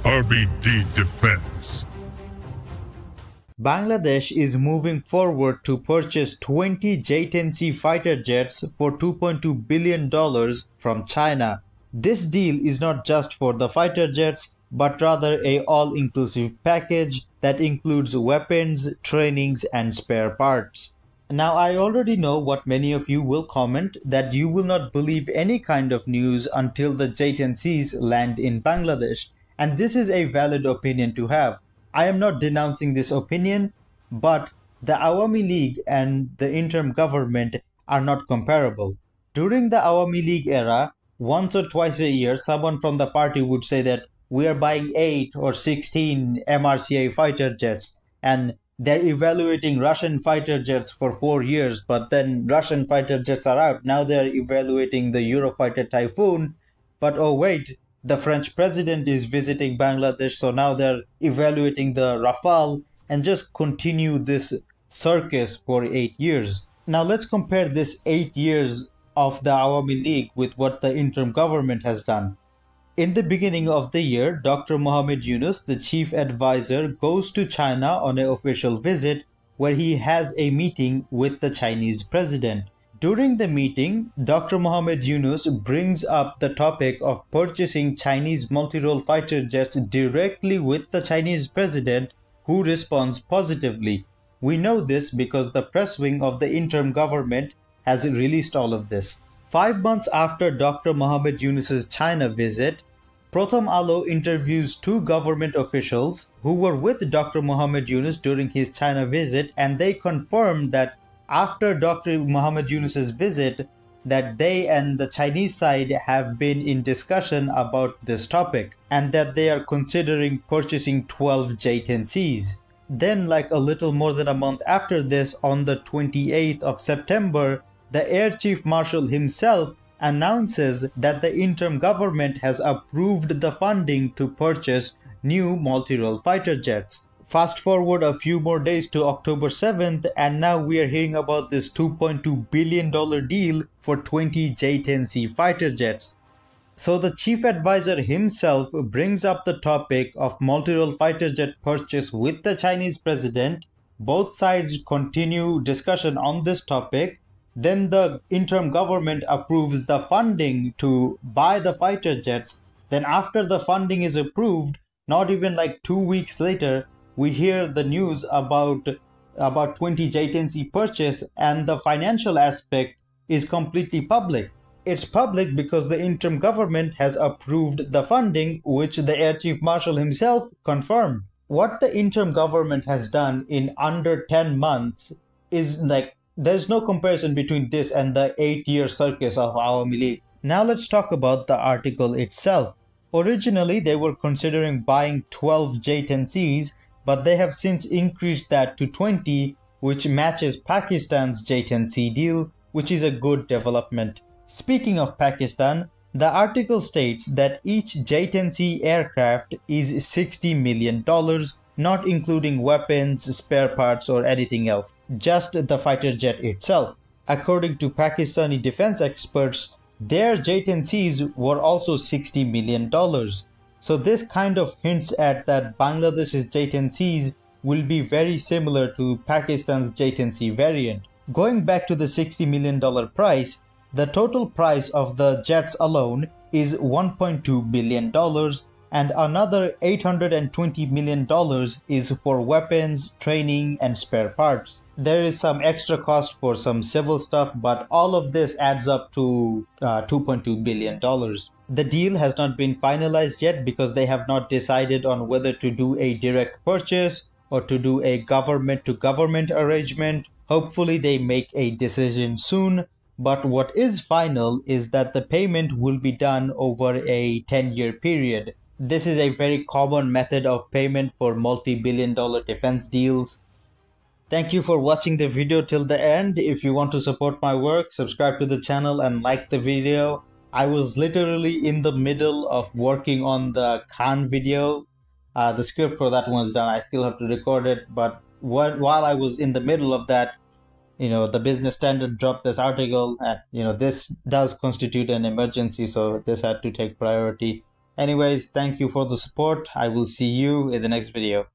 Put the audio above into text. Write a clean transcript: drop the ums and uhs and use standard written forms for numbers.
RBD Defense. Bangladesh is moving forward to purchase 20 J-10C fighter jets for $2.2 billion from China. This deal is not just for the fighter jets, but rather a all-inclusive package that includes weapons, trainings, and spare parts. Now, I already know what many of you will comment, that you will not believe any kind of news until the J-10Cs land in Bangladesh. And this is a valid opinion to have. I am not denouncing this opinion, but the Awami League and the interim government are not comparable. During the Awami League era, once or twice a year, someone from the party would say that we are buying 8 or 16 MRCA fighter jets, and they're evaluating Russian fighter jets for 4 years, but then Russian fighter jets are out. Now they're evaluating the Eurofighter Typhoon, but oh wait, the French president is visiting Bangladesh, so now they're evaluating the Rafale, and just continue this circus for 8 years. Now let's compare this 8 years of the Awami League with what the interim government has done. In the beginning of the year, Dr. Mohammed Yunus, the chief advisor, goes to China on an official visit where he has a meeting with the Chinese president. During the meeting, Dr. Mohammed Yunus brings up the topic of purchasing Chinese multi-role fighter jets directly with the Chinese president, who responds positively. We know this because the press wing of the interim government has released all of this. 5 months after Dr. Mohammed Yunus's China visit, Prothom Alo interviews 2 government officials who were with Dr. Mohammed Yunus during his China visit, and they confirmed that after Dr. Mohammed Yunus's visit, that they and the Chinese side have been in discussion about this topic, and that they are considering purchasing 12 J-10Cs. Then, like a little more than a month after this, on the 28th of September, the Air Chief Marshal himself announces that the interim government has approved the funding to purchase new multi-role fighter jets. Fast forward a few more days to October 7th, and now we are hearing about this $2.2 billion deal for 20 J-10C fighter jets. So the chief advisor himself brings up the topic of multi-role fighter jet purchase with the Chinese president. Both sides continue discussion on this topic. Then the interim government approves the funding to buy the fighter jets. Then after the funding is approved, not even like 2 weeks later, we hear the news about 20 J-10C purchase, and the financial aspect is completely public. It's public because the interim government has approved the funding, which the Air Chief Marshal himself confirmed. What the interim government has done in under 10 months is like, there's no comparison between this and the 8-year circus of Awami League. Now let's talk about the article itself. Originally, they were considering buying 12 J-10Cs, but they have since increased that to 20, which matches Pakistan's J-10C deal, which is a good development. Speaking of Pakistan, the article states that each J-10C aircraft is $60 million, not including weapons, spare parts, or anything else, just the fighter jet itself. According to Pakistani defense experts, their J-10Cs were also $60 million. So this kind of hints at that Bangladesh's J-10Cs will be very similar to Pakistan's J-10C variant. Going back to the $60 million price, the total price of the jets alone is $1.2 billion, and another $820 million is for weapons, training, and spare parts. There is some extra cost for some civil stuff, but all of this adds up to $2.2 billion. The deal has not been finalized yet because they have not decided on whether to do a direct purchase or to do a government-to-government arrangement. Hopefully they make a decision soon, but what is final is that the payment will be done over a 10-year period. This is a very common method of payment for multi-billion-dollar defense deals. Thank you for watching the video till the end. If you want to support my work, subscribe to the channel and like the video. I was literally in the middle of working on the Khan video. The script for that one is done. I still have to record it, but while I was in the middle of that, the Business Standard dropped this article, and this does constitute an emergency, so this had to take priority. Anyways, thank you for the support. I will see you in the next video.